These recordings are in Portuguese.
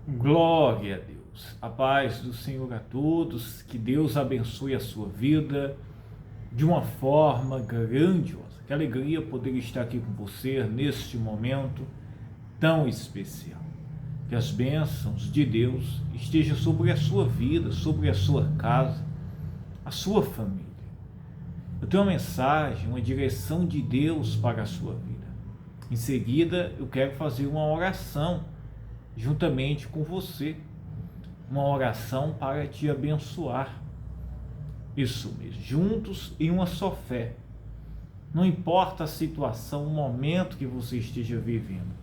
Glória a Deus, a paz do Senhor a todos, que Deus abençoe a sua vida de uma forma grandiosa. Que alegria poder estar aqui com você neste momento tão especial. Que as bênçãos de Deus estejam sobre a sua vida, sobre a sua casa, a sua família. Eu tenho uma mensagem, uma direção de Deus para a sua vida. Em seguida, eu quero fazer uma oração juntamente com você, uma oração para te abençoar. Isso mesmo, juntos em uma só fé. Não importa a situação, o momento que você esteja vivendo,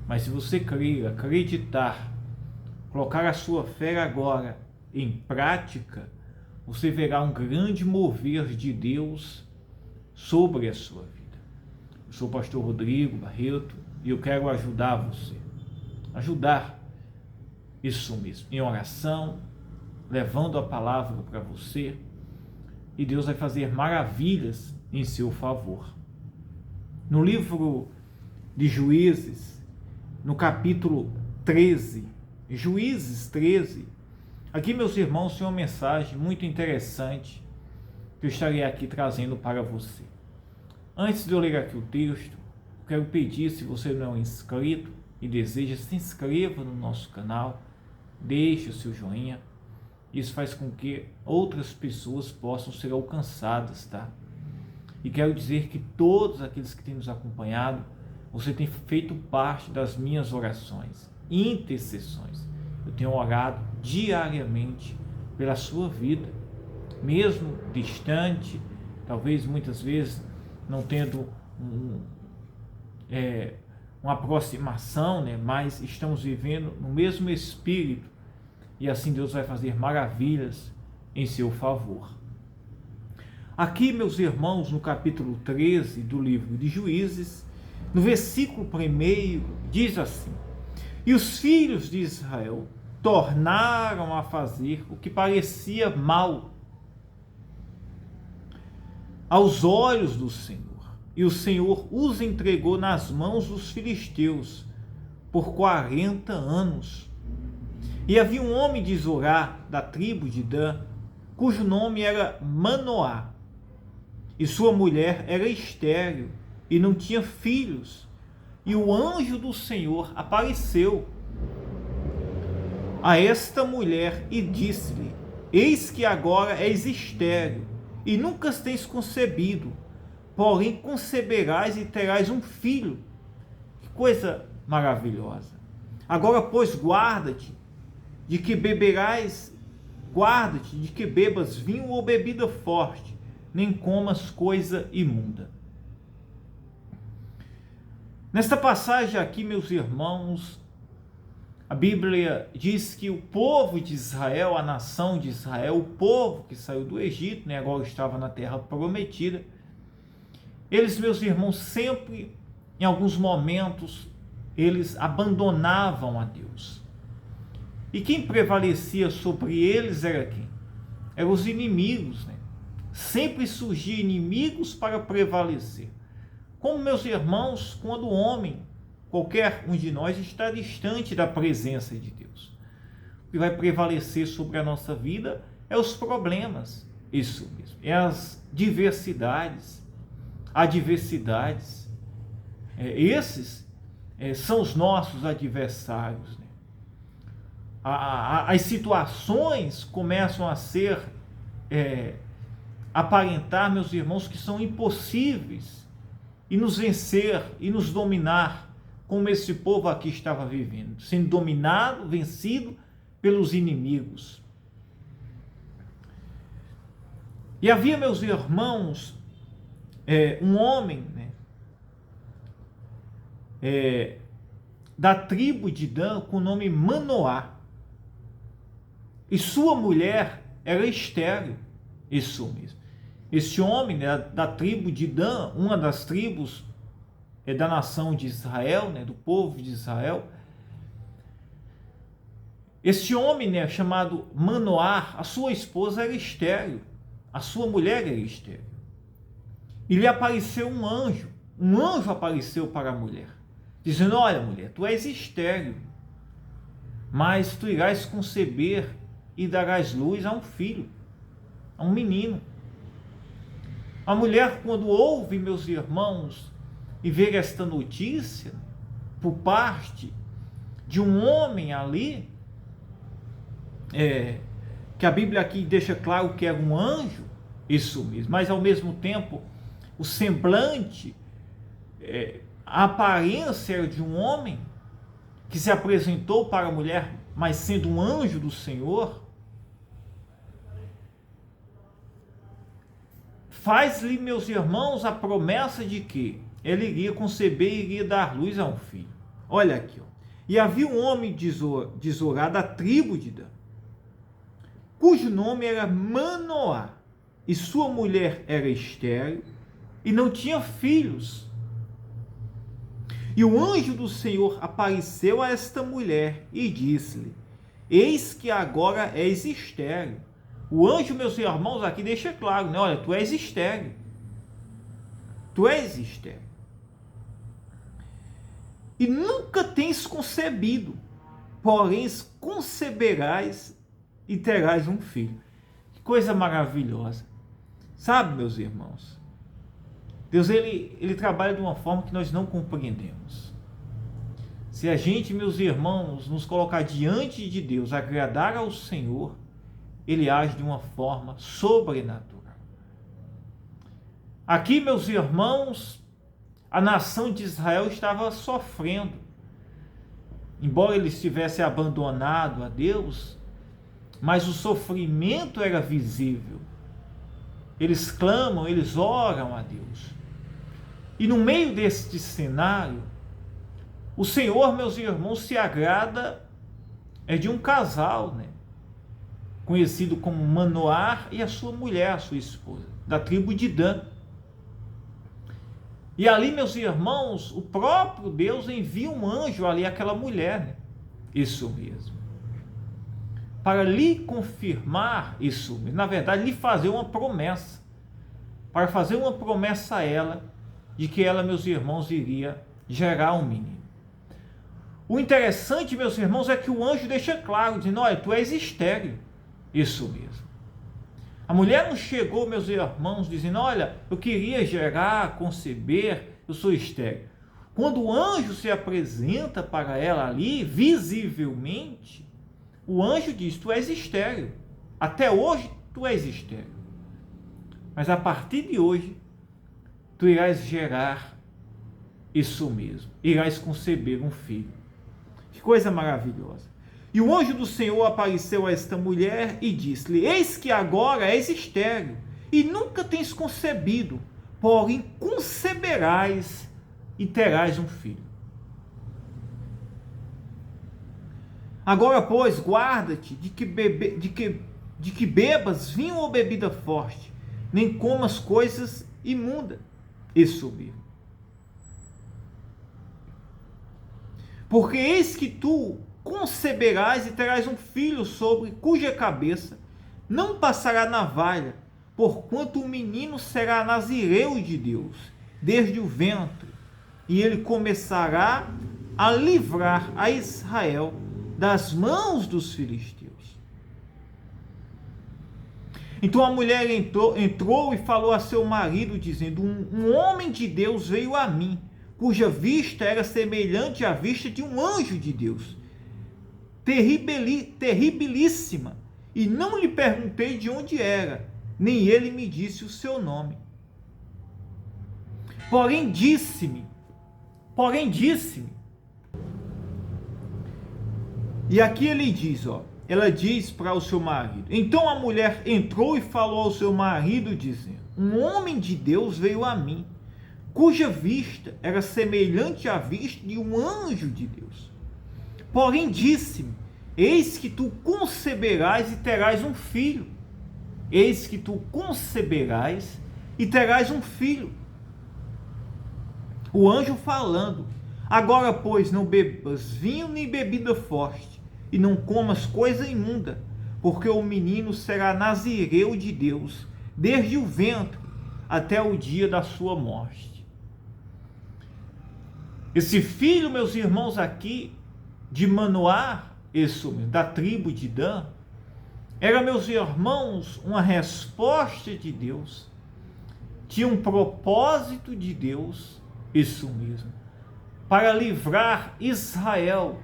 mas se você crer, acreditar, colocar a sua fé agora em prática, você verá um grande mover de Deus sobre a sua vida. Eu sou o pastor Rodrigo Barreto e eu quero ajudar você. Isso mesmo, em oração, levando a palavra para você, e Deus vai fazer maravilhas em seu favor. No livro de Juízes, no capítulo 13, Juízes 13, aqui, meus irmãos, tem uma mensagem muito interessante que eu estarei aqui trazendo para você. Antes de eu ler aqui o texto, eu quero pedir, se você não é inscrito e deseja, se inscreva no nosso canal, deixe o seu joinha. Isso faz com que outras pessoas possam ser alcançadas, tá? E quero dizer que todos aqueles que têm nos acompanhado, você tem feito parte das minhas orações, intercessões. Eu tenho orado diariamente pela sua vida, mesmo distante, talvez muitas vezes não tendo uma aproximação, né? Mas estamos vivendo no mesmo espírito, e assim Deus vai fazer maravilhas em seu favor. Aqui, meus irmãos, no capítulo 13 do livro de Juízes, no versículo 1, diz assim: e os filhos de Israel tornaram a fazer o que parecia mal aos olhos do Senhor, e o Senhor os entregou nas mãos dos filisteus por 40 anos. E havia um homem de Zorá, da tribo de Dan, cujo nome era Manoá, e sua mulher era estéril e não tinha filhos. E o anjo do Senhor apareceu a esta mulher e disse-lhe: eis que agora és estéril e nunca tens concebido, porém conceberás e terás um filho. Que coisa maravilhosa! Agora, pois, guarda-te de que bebas vinho ou bebida forte, nem comas coisa imunda. Nesta passagem aqui, meus irmãos, a Bíblia diz que o povo de Israel, a nação de Israel, o povo que saiu do Egito, né, agora estava na terra prometida, eles, meus irmãos, sempre, em alguns momentos, eles abandonavam a Deus. E quem prevalecia sobre eles era quem? Eram os inimigos, né? Sempre surgiam inimigos para prevalecer. Como, meus irmãos, quando o homem, qualquer um de nós, está distante da presença de Deus. O que vai prevalecer sobre a nossa vida é os problemas, isso mesmo, é as diversidades, adversidades. Esses são os nossos adversários, né? As situações começam a ser, aparentar, meus irmãos, que são impossíveis, e nos vencer e nos dominar, como esse povo aqui estava vivendo, sendo dominado, vencido pelos inimigos. E havia, meus irmãos, um homem, né, da tribo de Dan, com o nome Manoá, e sua mulher era estéril. Isso mesmo. Este homem, né, da tribo de Dan, uma das tribos da nação de Israel, né, do povo de Israel, este homem, né, chamado Manoá, a sua esposa era estéril, a sua mulher era estéril. E lhe apareceu um anjo apareceu para a mulher, dizendo: olha, mulher, tu és estéril mas tu irás conceber e darás luz a um filho, a um menino. A mulher, quando ouve, meus irmãos, e ver esta notícia por parte de um homem ali, que a Bíblia aqui deixa claro que era um anjo, isso mesmo, mas ao mesmo tempo o semblante, a aparência era de um homem que se apresentou para a mulher, mas sendo um anjo do Senhor, faz-lhe, meus irmãos, a promessa de que ele iria conceber e iria dar luz a um filho. Olha aqui, ó. E havia um homem de Zorá, da tribo de Dan, cujo nome era Manoá, e sua mulher era estéril, e não tinha filhos. E o anjo do Senhor apareceu a esta mulher e disse-lhe: eis que agora és estéril. O anjo, meus irmãos, aqui deixa claro, né? Olha, tu és estéril. Tu és estéril. E nunca tens concebido, porém conceberás e terás um filho. Que coisa maravilhosa. Sabe, meus irmãos, Deus ele trabalha de uma forma que nós não compreendemos. Se a gente, meus irmãos, nos colocar diante de Deus, agradar ao Senhor, ele age de uma forma sobrenatural. Aqui, meus irmãos, a nação de Israel estava sofrendo. Embora eles tivessem abandonado a Deus, mas o sofrimento era visível. Eles clamam, eles oram a Deus. E no meio deste cenário, o Senhor, meus irmãos, se agrada de um casal, né? Conhecido como Manoá e a sua mulher, a sua esposa, da tribo de Dan. E ali, meus irmãos, o próprio Deus envia um anjo ali àquela mulher, né? Isso mesmo. Para lhe confirmar isso mesmo, na verdade, lhe fazer uma promessa. Para fazer uma promessa a ela, de que ela, meus irmãos, iria gerar um menino. O interessante, meus irmãos, é que o anjo deixa claro, dizendo: olha, tu és estéril. Isso mesmo. A mulher não chegou, meus irmãos, dizendo: olha, eu queria gerar, conceber, eu sou estéril. Quando o anjo se apresenta para ela ali, visivelmente, o anjo diz: tu és estéril. Até hoje, tu és estéril. Mas a partir de hoje, tu irás gerar isso mesmo. Irás conceber um filho. Que coisa maravilhosa. E o anjo do Senhor apareceu a esta mulher e disse-lhe: eis que agora és estéril, e nunca tens concebido, porém conceberás e terás um filho. Agora, pois, guarda-te de que bebas vinho ou bebida forte, nem comas coisas imundas. Isso mesmo. Porque eis que tu conceberás e terás um filho, sobre cuja cabeça não passará navalha, porquanto o menino será nazireu de Deus, desde o ventre, e ele começará a livrar a Israel das mãos dos filisteus. Então a mulher entrou e falou a seu marido, dizendo: um homem de Deus veio a mim, cuja vista era semelhante à vista de um anjo de Deus, terribilíssima, e não lhe perguntei de onde era, nem ele me disse o seu nome. Porém disse-me, e aqui ele diz, ela diz para o seu marido. Então a mulher entrou e falou ao seu marido, dizendo: um homem de Deus veio a mim, cuja vista era semelhante à vista de um anjo de Deus. Porém disse-me: eis que tu conceberás e terás um filho. Eis que tu conceberás e terás um filho. O anjo falando: agora, pois, não bebas vinho nem bebida forte, e não comas coisa imunda, porque o menino será nazireu de Deus, desde o ventre até o dia da sua morte. Esse filho, meus irmãos, aqui, de Manoá, isso mesmo, da tribo de Dan, era, meus irmãos, uma resposta de Deus, tinha um propósito de Deus, isso mesmo, para livrar Israel,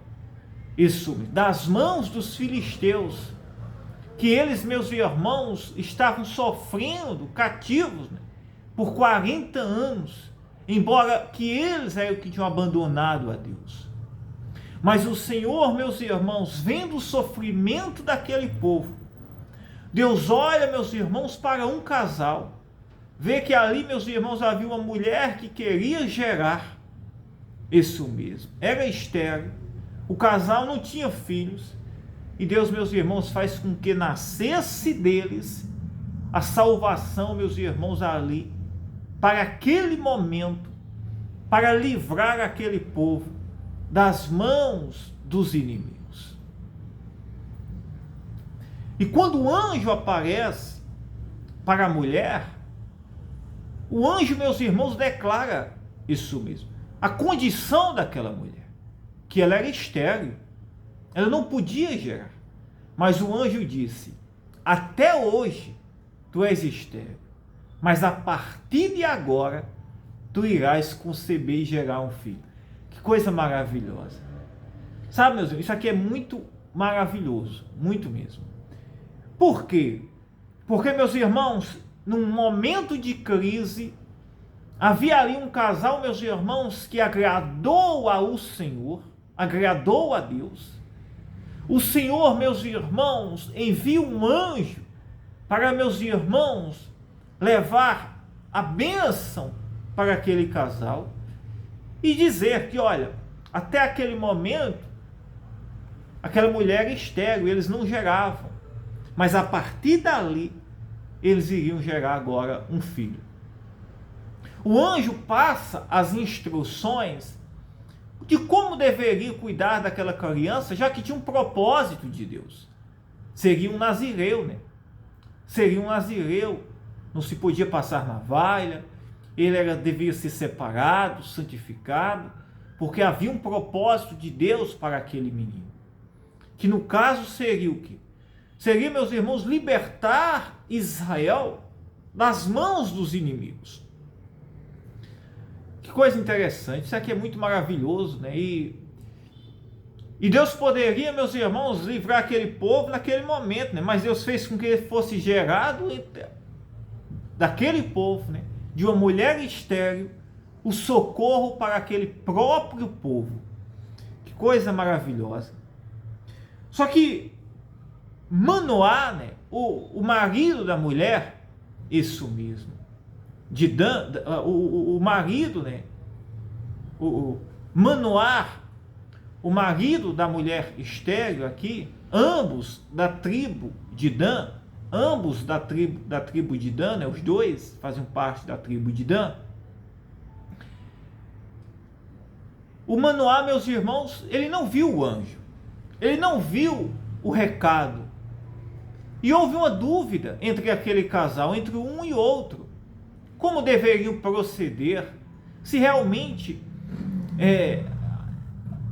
isso mesmo, das mãos dos filisteus, que eles, meus irmãos, estavam sofrendo, cativos, né, por 40 anos, embora que eles eram que tinham abandonado a Deus. Mas o Senhor, meus irmãos, vendo o sofrimento daquele povo, Deus olha, meus irmãos, para um casal, vê que ali, meus irmãos, havia uma mulher que queria gerar, isso mesmo, era estéril, o casal não tinha filhos, e Deus, meus irmãos, faz com que nascesse deles a salvação, meus irmãos, ali, para aquele momento, para livrar aquele povo das mãos dos inimigos. E quando o anjo aparece para a mulher, o anjo, meus irmãos, declara isso mesmo, a condição daquela mulher, que ela era estéril, ela não podia gerar, mas o anjo disse, até hoje tu és estéril, mas a partir de agora tu irás conceber e gerar um filho. Que coisa maravilhosa. Sabe, meus irmãos, isso aqui é muito maravilhoso, muito mesmo. Por quê? Porque, meus irmãos, num momento de crise, havia ali um casal, meus irmãos, que agradou ao Senhor, agradou a Deus. O Senhor, meus irmãos, envia um anjo para, meus irmãos, levar a bênção para aquele casal e dizer que, olha, até aquele momento, aquela mulher era estéril, eles não geravam, mas a partir dali, eles iriam gerar agora um filho. O anjo passa as instruções de como deveria cuidar daquela criança, já que tinha um propósito de Deus. Seria um nazireu, né? Seria um nazireu, não se podia passar navalha, ele devia ser separado, santificado, porque havia um propósito de Deus para aquele menino. Que no caso seria o quê? Seria, meus irmãos, libertar Israel das mãos dos inimigos. Que coisa interessante, isso aqui é muito maravilhoso, né? E Deus poderia, meus irmãos, livrar aquele povo naquele momento, né? Mas Deus fez com que ele fosse gerado daquele povo, né? De uma mulher estéril, o socorro para aquele próprio povo. Que coisa maravilhosa. Só que Manoá, né? O marido da mulher, isso mesmo, de Dan, o marido, né? O Manoá, o marido da mulher estéril aqui, ambos da tribo de Dan, ambos da tribo de Dan, né? Os dois faziam parte da tribo de Dan. O Manoá, meus irmãos, ele não viu o anjo, ele não viu o recado, e houve uma dúvida entre aquele casal, entre um e outro, como deveriam proceder, se realmente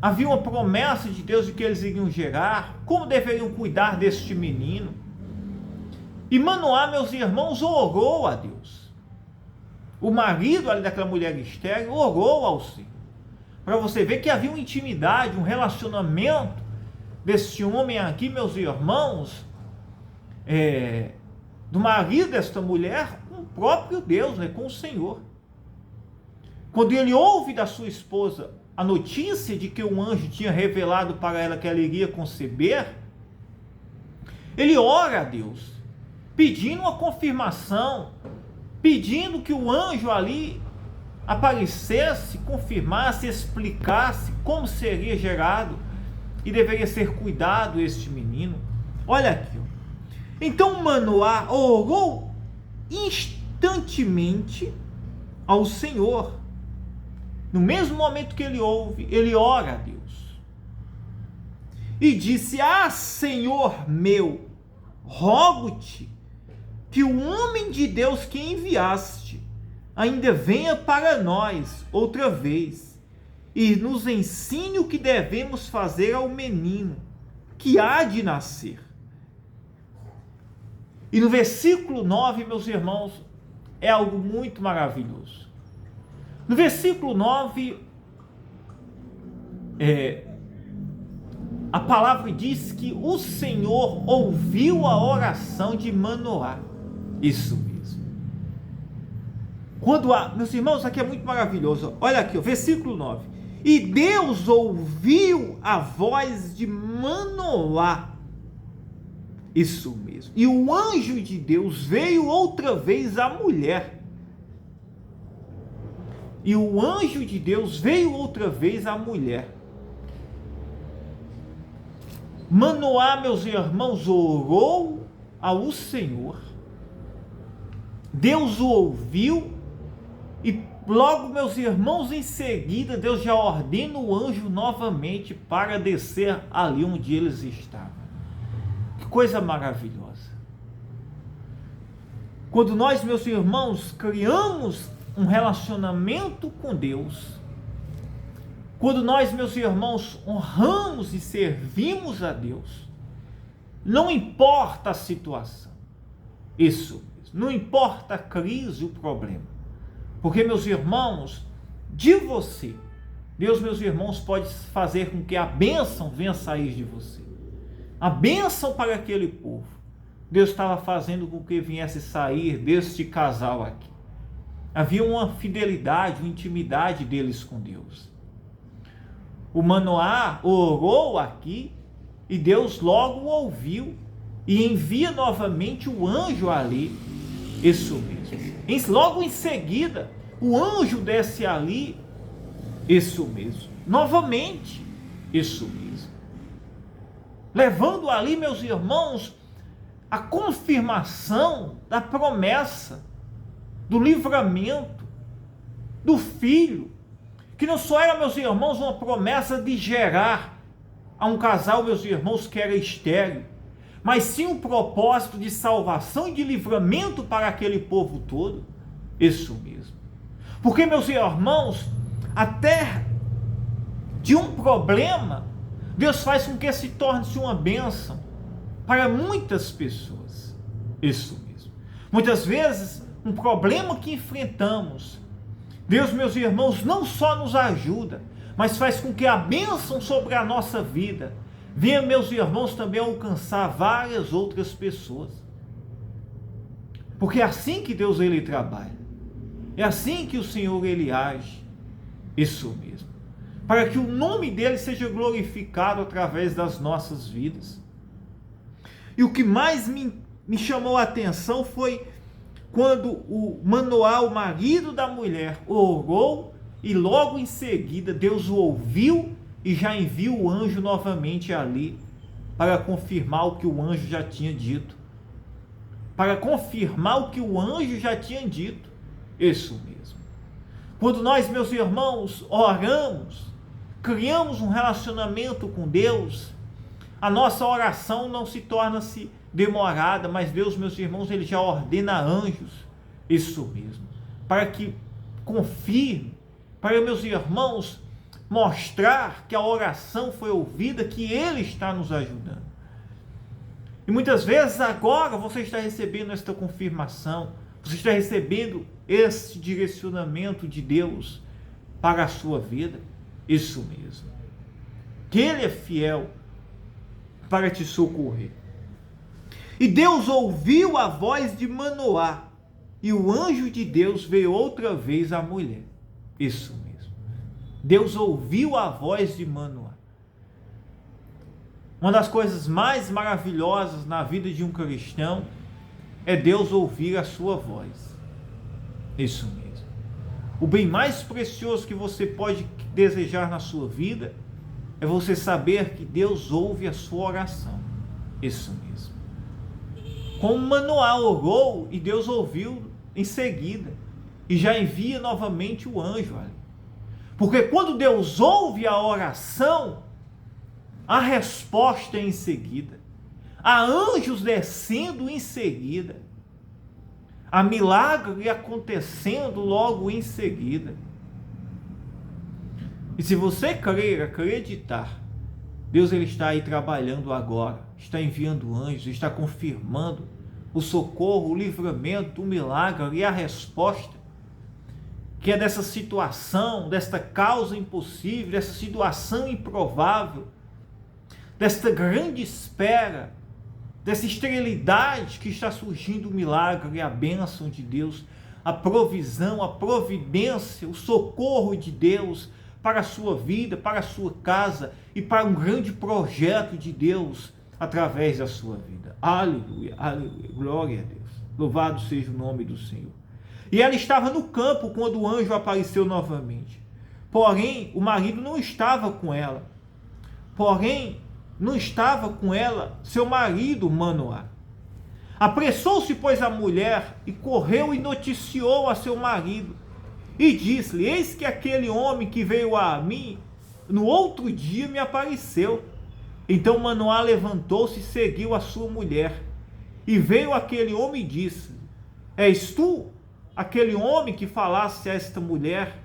havia uma promessa de Deus de que eles iriam gerar, como deveriam cuidar deste menino. E Manoá, meus irmãos, orou a Deus. O marido ali daquela mulher estéril orou ao Senhor, para você ver que havia uma intimidade, um relacionamento desse homem aqui, meus irmãos, do marido desta mulher, com o próprio Deus, né, com o Senhor. Quando ele ouve da sua esposa a notícia de que um anjo tinha revelado para ela que ela iria conceber, ele ora a Deus, pedindo uma confirmação, pedindo que o anjo ali aparecesse, confirmasse, explicasse como seria gerado e deveria ser cuidado este menino. Olha aqui, ó. Então Manoá orou instantemente ao Senhor. No mesmo momento que ele ouve, ele ora a Deus e disse: Senhor meu, rogo-te que o homem de Deus que enviaste ainda venha para nós outra vez e nos ensine o que devemos fazer ao menino. que há de nascer. E no versículo 9, meus irmãos, é algo muito maravilhoso. No versículo 9, a palavra diz que o Senhor ouviu a oração de Manoá. Isso mesmo. Meus irmãos, aqui é muito maravilhoso. Olha aqui, versículo 9. E Deus ouviu a voz de Manoá. Isso mesmo. E o anjo de Deus veio outra vez à mulher. E o anjo de Deus veio outra vez à mulher. Manoá, meus irmãos, orou ao Senhor. Deus o ouviu. E logo, meus irmãos, em seguida, Deus já ordena o anjo novamente para descer ali onde eles estavam. Que coisa maravilhosa. Quando nós, meus irmãos, criamos um relacionamento com Deus, quando nós, meus irmãos, honramos e servimos a Deus, não importa a situação, isso mesmo, não importa a crise, o problema, porque, meus irmãos, de você, Deus, meus irmãos, pode fazer com que a bênção venha sair de você. A bênção para aquele povo, Deus estava fazendo com que viesse sair deste casal aqui. Havia uma fidelidade, uma intimidade deles com Deus. O Manoá orou aqui e Deus logo o ouviu e envia novamente o anjo ali. Isso mesmo. Logo em seguida, o anjo desce ali. Isso mesmo. Novamente. Isso mesmo. Levando ali, meus irmãos, a confirmação da promessa, do livramento, do filho, que não só era, meus irmãos, uma promessa de gerar a um casal, meus irmãos, que era estéril, mas sim um propósito de salvação e de livramento para aquele povo todo. Isso mesmo. Porque, meus irmãos, até de um problema, Deus faz com que se torne-se uma bênção para muitas pessoas. Isso mesmo. Muitas vezes, um problema que enfrentamos, Deus, meus irmãos, não só nos ajuda, mas faz com que a bênção sobre a nossa vida venha, meus irmãos, também alcançar várias outras pessoas. Porque é assim que Deus, ele trabalha. É assim que o Senhor, ele age. Isso mesmo. Para que o nome dele seja glorificado através das nossas vidas. E o que mais me chamou a atenção foi quando o Manoá, o marido da mulher, orou e logo em seguida Deus o ouviu e já enviou o anjo novamente ali para confirmar o que o anjo já tinha dito. Para confirmar o que o anjo já tinha dito. Isso mesmo. Quando nós, meus irmãos, oramos, criamos um relacionamento com Deus, a nossa oração não se torna-se demorada, mas Deus, meus irmãos, ele já ordena anjos, isso mesmo, para que confirme, para, meus irmãos, mostrar que a oração foi ouvida, que ele está nos ajudando. E muitas vezes agora você está recebendo esta confirmação, você está recebendo esse direcionamento de Deus para a sua vida, isso mesmo, que ele é fiel para te socorrer. E Deus ouviu a voz de Manoá, e o anjo de Deus veio outra vez à mulher. Isso mesmo. Deus ouviu a voz de Manoá. Uma das coisas mais maravilhosas na vida de um cristão é Deus ouvir a sua voz. Isso mesmo. O bem mais precioso que você pode desejar na sua vida é você saber que Deus ouve a sua oração. Isso mesmo. Como Manoá orou e Deus ouviu em seguida e já envia novamente o anjo ali. Porque quando Deus ouve a oração, a resposta é em seguida. Há anjos descendo em seguida. Há milagre acontecendo logo em seguida. E se você crer, acreditar, Deus ele está aí trabalhando agora, está enviando anjos, está confirmando o socorro, o livramento, o milagre e a resposta, que é dessa situação, desta causa impossível, dessa situação improvável, desta grande espera, dessa esterilidade que está surgindo o milagre e a bênção de Deus, a provisão, a providência, o socorro de Deus para a sua vida, para a sua casa e para um grande projeto de Deus através da sua vida. Aleluia, aleluia, glória a Deus. Louvado seja o nome do Senhor. E ela estava no campo quando o anjo apareceu novamente. Porém, o marido não estava com ela. Seu marido, Manoá. Apressou-se, pois, a mulher e correu e noticiou a seu marido. E disse-lhe: eis que aquele homem que veio a mim, no outro dia me apareceu. Então Manoá levantou-se e seguiu a sua mulher. E veio aquele homem e disse: és tu aquele homem que falasse a esta mulher?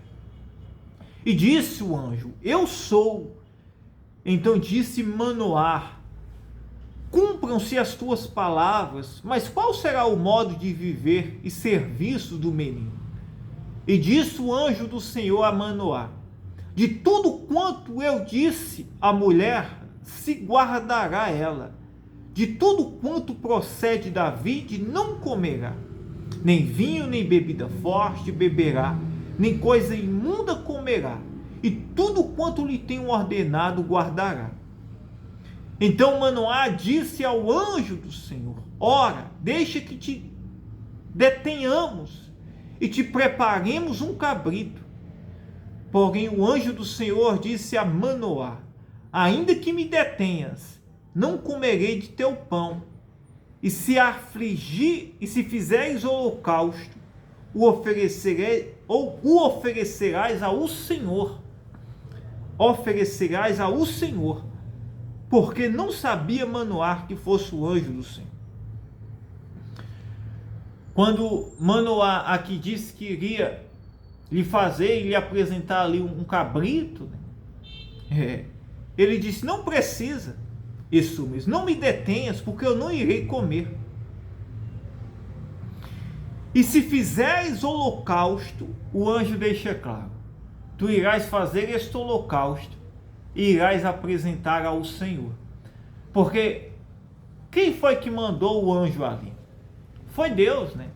E disse o anjo: eu sou. Então disse Manoá: cumpram-se as tuas palavras, mas qual será o modo de viver e serviço do menino? E disse o anjo do Senhor a Manoá: de tudo quanto eu disse à mulher, se guardará ela. De tudo quanto procede da vide não comerá, nem vinho nem bebida forte beberá, nem coisa imunda comerá, e tudo quanto lhe tenho ordenado guardará. Então Manoá disse ao anjo do Senhor: ora, deixa que te detenhamos e te preparemos um cabrito. Porém o anjo do Senhor disse a Manoá: ainda que me detenhas, não comerei de teu pão, e se afligir, e se fizeres holocausto, o oferecerás ao Senhor. Oferecerás ao Senhor, porque não sabia Manoá que fosse o anjo do Senhor. Quando Manoá aqui disse que iria lhe fazer e lhe apresentar ali um cabrito, ele disse: não precisa, isso mesmo, não me detenhas, porque eu não irei comer. E se fizeres holocausto, o anjo deixa claro, tu irás fazer este holocausto e irás apresentar ao Senhor. Porque quem foi que mandou o anjo ali? Foi Deus, né?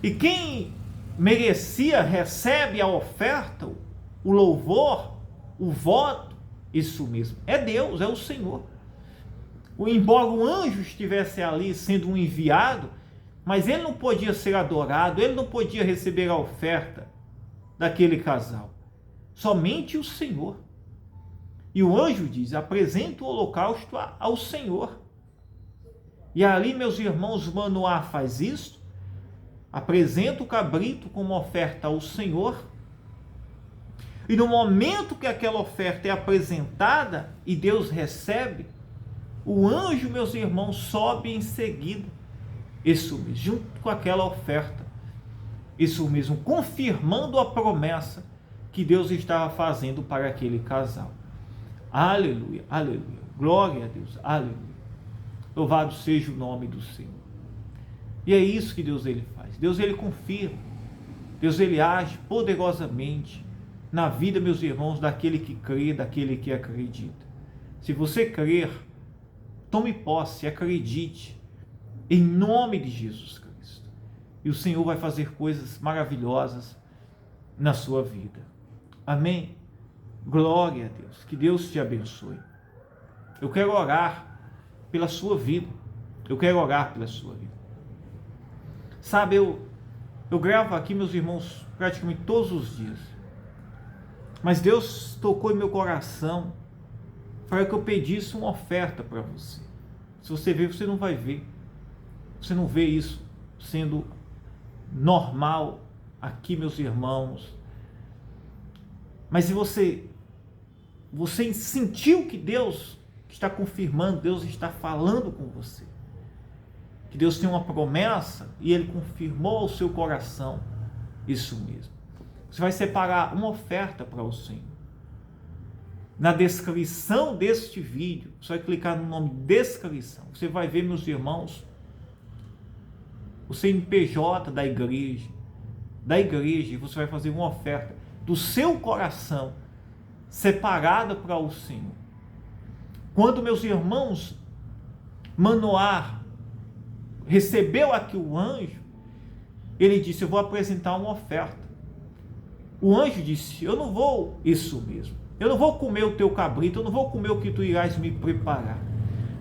E quem merecia, recebe a oferta, o louvor, o voto, isso mesmo, é Deus, é o Senhor. Embora o anjo estivesse ali sendo um enviado, mas ele não podia ser adorado, ele não podia receber a oferta daquele casal. Somente o Senhor. E o anjo diz: apresenta o holocausto ao Senhor. E ali, meus irmãos, Manoá faz isso, apresenta o cabrito como oferta ao Senhor. E no momento que aquela oferta é apresentada e Deus recebe, o anjo, meus irmãos, sobe em seguida. Isso mesmo, junto com aquela oferta. Isso mesmo, confirmando a promessa que Deus estava fazendo para aquele casal. Aleluia, aleluia. Glória a Deus, aleluia. Louvado seja o nome do Senhor. E é isso que Deus ele faz. Deus ele confirma. Deus ele age poderosamente na vida, meus irmãos, daquele que crê, daquele que acredita. Se você crer, tome posse, acredite, em nome de Jesus Cristo. E o Senhor vai fazer coisas maravilhosas na sua vida. Amém? Glória a Deus. Que Deus te abençoe. Eu quero orar pela sua vida. Eu quero orar pela sua vida. Sabe, eu gravo aqui, meus irmãos, praticamente todos os dias. Mas Deus tocou em meu coração para que eu pedisse uma oferta para você. Se você ver, você não vai ver. Você não vê isso sendo normal aqui, meus irmãos. Mas se você sentiu que Deus está confirmando, Deus está falando com você, que Deus tem uma promessa e Ele confirmou ao seu coração isso mesmo, você vai separar uma oferta para o Senhor. na descrição deste vídeo, você vai clicar no nome descrição, você vai ver, meus irmãos, o CNPJ da igreja, e você vai fazer uma oferta do seu coração, separada para o Senhor. Quando, meus irmãos, Manoá recebeu aqui o anjo, ele disse: eu vou apresentar uma oferta. O anjo disse: eu não vou, isso mesmo, eu não vou comer o teu cabrito, eu não vou comer o que tu irás me preparar,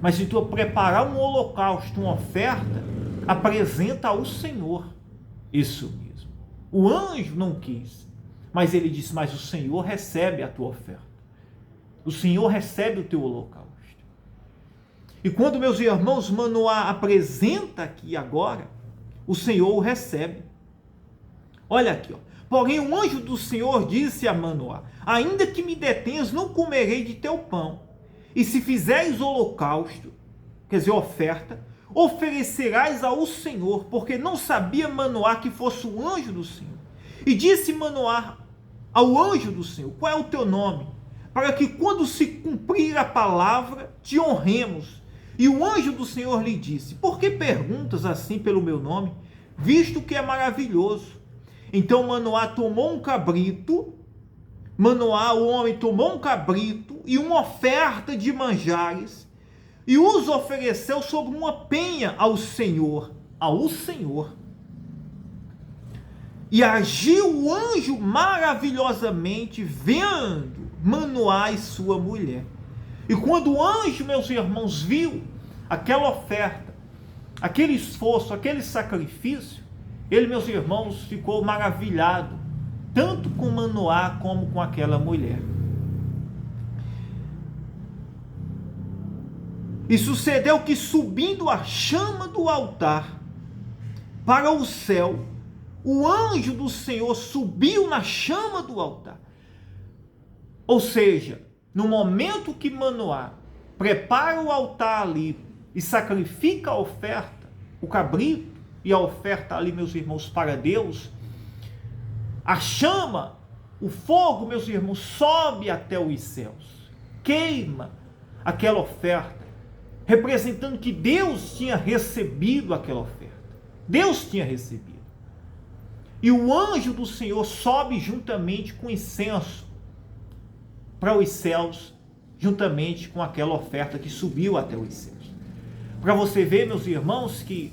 mas se tu preparar um holocausto, uma oferta, apresenta ao Senhor. Isso mesmo. O anjo não quis, mas ele disse: mas o Senhor recebe a tua oferta, o Senhor recebe o teu holocausto. E quando, meus irmãos, Manoá apresenta aqui agora, o Senhor o recebe. Olha aqui, ó. Porém o anjo do Senhor disse a Manoá: ainda que me detenhas, não comerei de teu pão, e se fizeres holocausto, quer dizer, oferta, oferecerás ao Senhor, porque não sabia Manoá que fosse o anjo do Senhor. E disse Manoá ao anjo do Senhor: qual é o teu nome? Para que quando se cumprir a palavra, te honremos. E o anjo do Senhor lhe disse: por que perguntas assim pelo meu nome, visto que é maravilhoso? Então Manoá tomou um cabrito, Manoá, o homem, tomou um cabrito e uma oferta de manjares, e os ofereceu sobre uma penha ao Senhor, E agiu o anjo maravilhosamente, vendo Manoá e sua mulher. E quando o anjo, meus irmãos, viu aquela oferta, aquele esforço, aquele sacrifício, ele, meus irmãos, ficou maravilhado, tanto com Manoá como com aquela mulher. E sucedeu que, subindo a chama do altar para o céu, o anjo do Senhor subiu na chama do altar. Ou seja, no momento que Manoá prepara o altar ali e sacrifica a oferta, o cabrito e a oferta ali, meus irmãos, para Deus, a chama, o fogo, meus irmãos, sobe até os céus, queima aquela oferta, representando que Deus tinha recebido aquela oferta. Deus tinha recebido. E o anjo do Senhor sobe juntamente com incenso para os céus, juntamente com aquela oferta que subiu até os céus. Para você ver, meus irmãos, que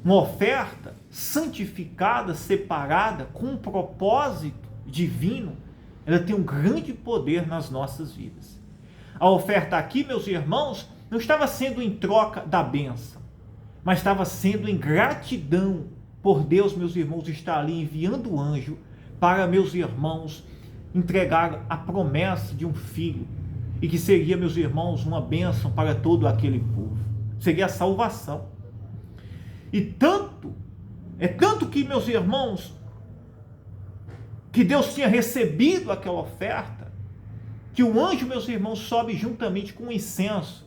uma oferta santificada, separada, com um propósito divino, ela tem um grande poder nas nossas vidas. A oferta aqui, meus irmãos, não estava sendo em troca da bênção, mas estava sendo em gratidão por Deus, meus irmãos, estar ali enviando o anjo para, meus irmãos, entregar a promessa de um filho, e que seria, meus irmãos, uma bênção para todo aquele povo. Seria a salvação. E tanto que, meus irmãos, que Deus tinha recebido aquela oferta, que o anjo, meus irmãos, sobe juntamente com o incenso.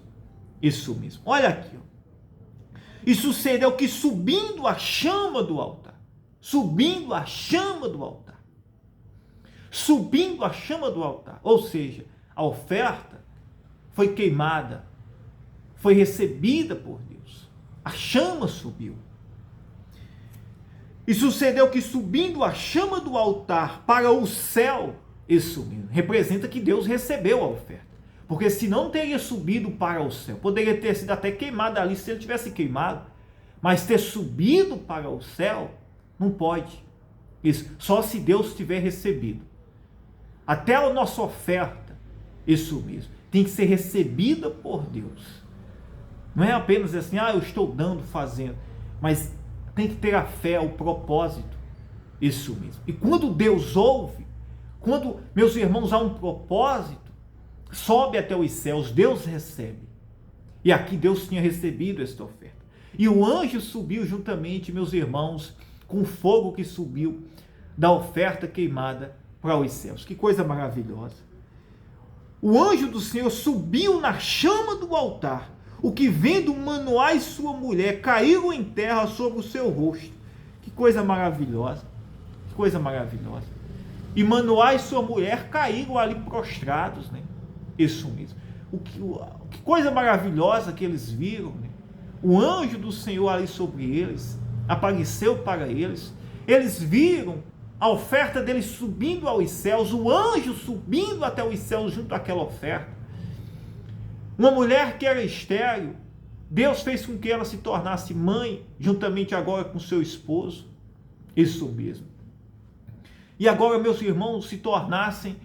Isso mesmo. Olha aqui, ó. E sucedeu que, subindo a chama do altar, ou seja, a oferta foi queimada, foi recebida por Deus, a chama subiu. E sucedeu que, subindo a chama do altar para o céu, isso mesmo, representa que Deus recebeu a oferta, porque senão teria subido para o céu, poderia ter sido até queimada ali, se ele tivesse queimado, mas ter subido para o céu, não pode, isso, só se Deus tiver recebido. Até a nossa oferta, isso mesmo, tem que ser recebida por Deus. Não é apenas assim, eu estou dando, fazendo, mas tem que ter a fé, o propósito, isso mesmo. E quando Deus ouve, quando, meus irmãos, há um propósito, sobe até os céus, Deus recebe. E aqui Deus tinha recebido esta oferta. E o anjo subiu juntamente, meus irmãos, com o fogo que subiu da oferta queimada para os céus. Que coisa maravilhosa. O anjo do Senhor subiu na chama do altar, o que, vendo Manoá e sua mulher, caíram em terra sobre o seu rosto. Que coisa maravilhosa. Que coisa maravilhosa. E Manoá e sua mulher caíram ali prostrados, né? Isso mesmo. Que coisa maravilhosa que eles viram, né? O anjo do Senhor ali sobre eles, apareceu para eles. Eles viram a oferta deles subindo aos céus, o anjo subindo até os céus junto àquela oferta. Uma mulher que era estéril, Deus fez com que ela se tornasse mãe, juntamente agora com seu esposo. Isso mesmo. E agora, meus irmãos, se tornassem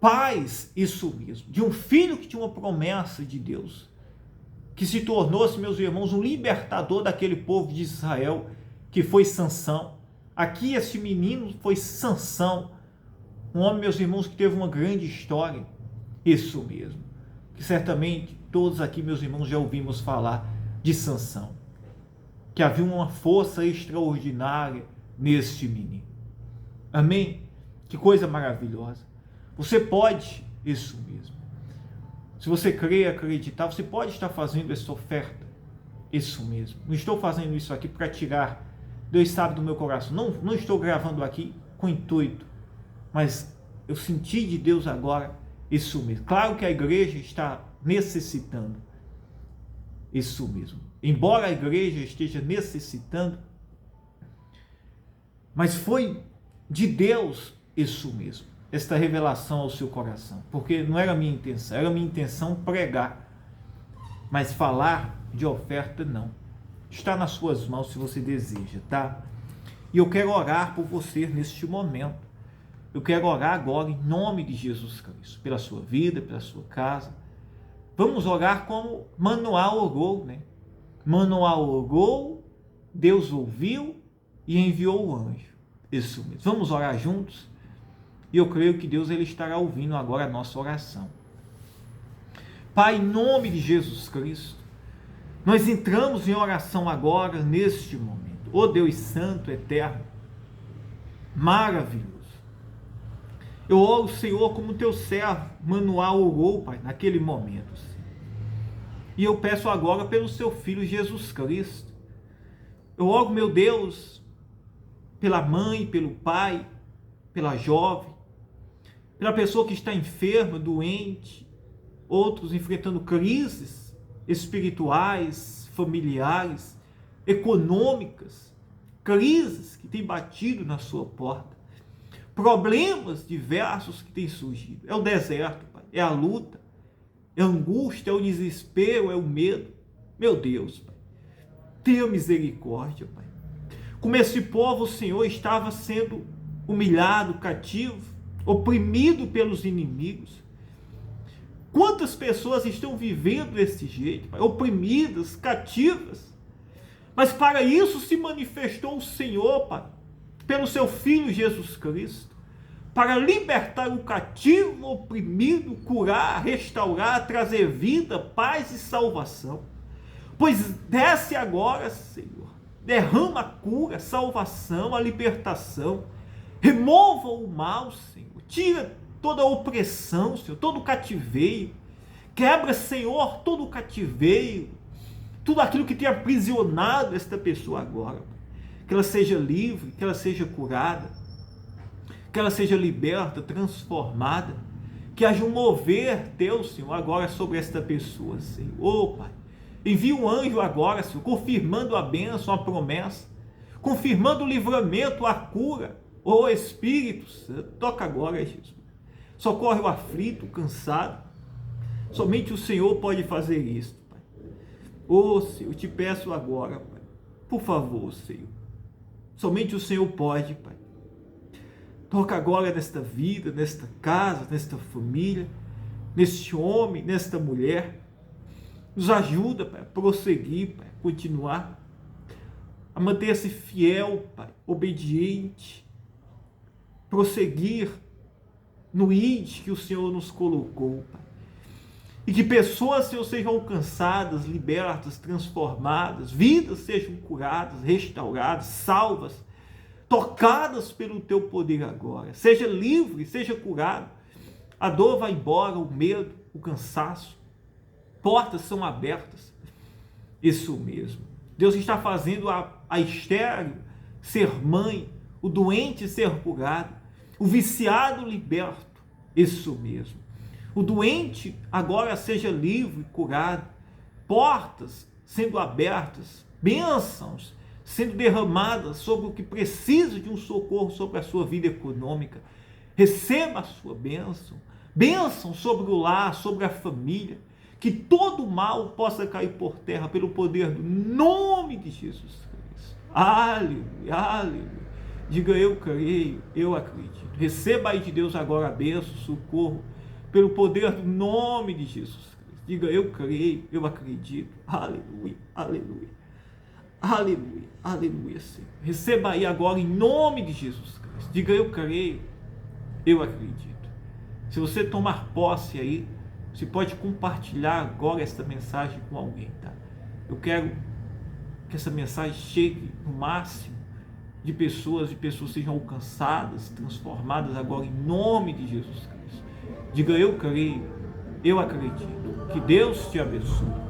pais, isso mesmo, de um filho que tinha uma promessa de Deus, que se tornou-se, meus irmãos, um libertador daquele povo de Israel, que foi Sansão. Aqui esse menino foi Sansão, um homem, meus irmãos, que teve uma grande história, isso mesmo, que certamente todos aqui, meus irmãos, já ouvimos falar de Sansão, que havia uma força extraordinária neste menino. Amém? Que coisa maravilhosa. Você pode, isso mesmo, se você crer e acreditar, você pode estar fazendo essa oferta, isso mesmo. Não estou fazendo isso aqui para tirar, Deus sabe, do meu coração, não estou gravando aqui com intuito, mas eu senti de Deus agora, isso mesmo. Claro que a igreja está necessitando, isso mesmo, embora a igreja esteja necessitando, mas foi de Deus isso mesmo, esta revelação ao seu coração, porque não era minha intenção, era minha intenção pregar, mas falar de oferta não. Está nas suas mãos se você deseja, tá? E eu quero orar por você neste momento. Eu quero orar agora em nome de Jesus Cristo, pela sua vida, pela sua casa. Vamos orar como Manoá orou, né? Manoá orou, Deus ouviu e enviou o anjo. Isso mesmo. Vamos orar juntos? E eu creio que Deus ele estará ouvindo agora a nossa oração. Pai, em nome de Jesus Cristo, nós entramos em oração agora, neste momento. Ó Deus Santo, Eterno, maravilhoso. Eu oro, Senhor, como teu servo, Manoá orou, Pai, naquele momento, Senhor. E eu peço agora pelo seu Filho Jesus Cristo. Eu oro, meu Deus, pela mãe, pelo pai, pela jovem, pela pessoa que está enferma, doente, outros enfrentando crises espirituais, familiares, econômicas, crises que têm batido na sua porta, problemas diversos que têm surgido. É o deserto, Pai, é a luta, é a angústia, é o desespero, é o medo. Meu Deus, Pai, tenha misericórdia, Pai. Como esse povo, Senhor, estava sendo humilhado, cativo, oprimido pelos inimigos. Quantas pessoas estão vivendo desse jeito, Pai? Oprimidas, cativas. Mas para isso se manifestou o Senhor, Pai, pelo seu Filho Jesus Cristo, para libertar o cativo, o oprimido, curar, restaurar, trazer vida, paz e salvação. Pois desce agora, Senhor, derrama a cura, a salvação, a libertação, remova o mal, Senhor, tira toda a opressão, Senhor, todo o cativeiro, quebra, Senhor, todo o cativeiro, tudo aquilo que tem aprisionado esta pessoa agora, que ela seja livre, que ela seja curada, que ela seja liberta, transformada, que haja um mover teu, Senhor, agora sobre esta pessoa, Senhor. Oh, Pai, envia um anjo agora, Senhor, confirmando a bênção, a promessa, confirmando o livramento, a cura. Oh, Espírito Santo, toca agora, Jesus. Socorre o aflito, o cansado. Somente o Senhor pode fazer isso, Pai. Oh, Senhor, eu te peço agora, Pai, por favor, Senhor. Somente o Senhor pode, Pai. Toca agora nesta vida, nesta casa, nesta família, neste homem, nesta mulher. Nos ajuda, Pai, a prosseguir, Pai, a continuar, a manter-se fiel, Pai, obediente, prosseguir no id que o Senhor nos colocou, Pai. E que pessoas, Senhor, sejam alcançadas, libertas, transformadas, vidas sejam curadas, restauradas, salvas, tocadas pelo teu poder agora. Seja livre, seja curado. A dor vai embora, o medo, o cansaço. Portas são abertas. Isso mesmo. Deus está fazendo a estéril ser mãe, o doente ser curado, o viciado liberto, isso mesmo. O doente agora seja livre e curado, portas sendo abertas, bênçãos sendo derramadas sobre o que precisa de um socorro sobre a sua vida econômica. Receba a sua bênção, bênção sobre o lar, sobre a família, que todo mal possa cair por terra pelo poder do nome de Jesus Cristo. Aleluia, aleluia. Diga: eu creio, eu acredito. Receba aí de Deus agora a bênção, socorro, pelo poder do nome de Jesus Cristo. Diga: eu creio, eu acredito. Aleluia, aleluia. Aleluia, aleluia, Senhor. Receba aí agora em nome de Jesus Cristo. Diga: eu creio, eu acredito. Se você tomar posse aí, você pode compartilhar agora esta mensagem com alguém, tá? Eu quero que essa mensagem chegue no máximo de pessoas sejam alcançadas, transformadas agora em nome de Jesus Cristo. Diga: eu creio, eu acredito. Que Deus te abençoe.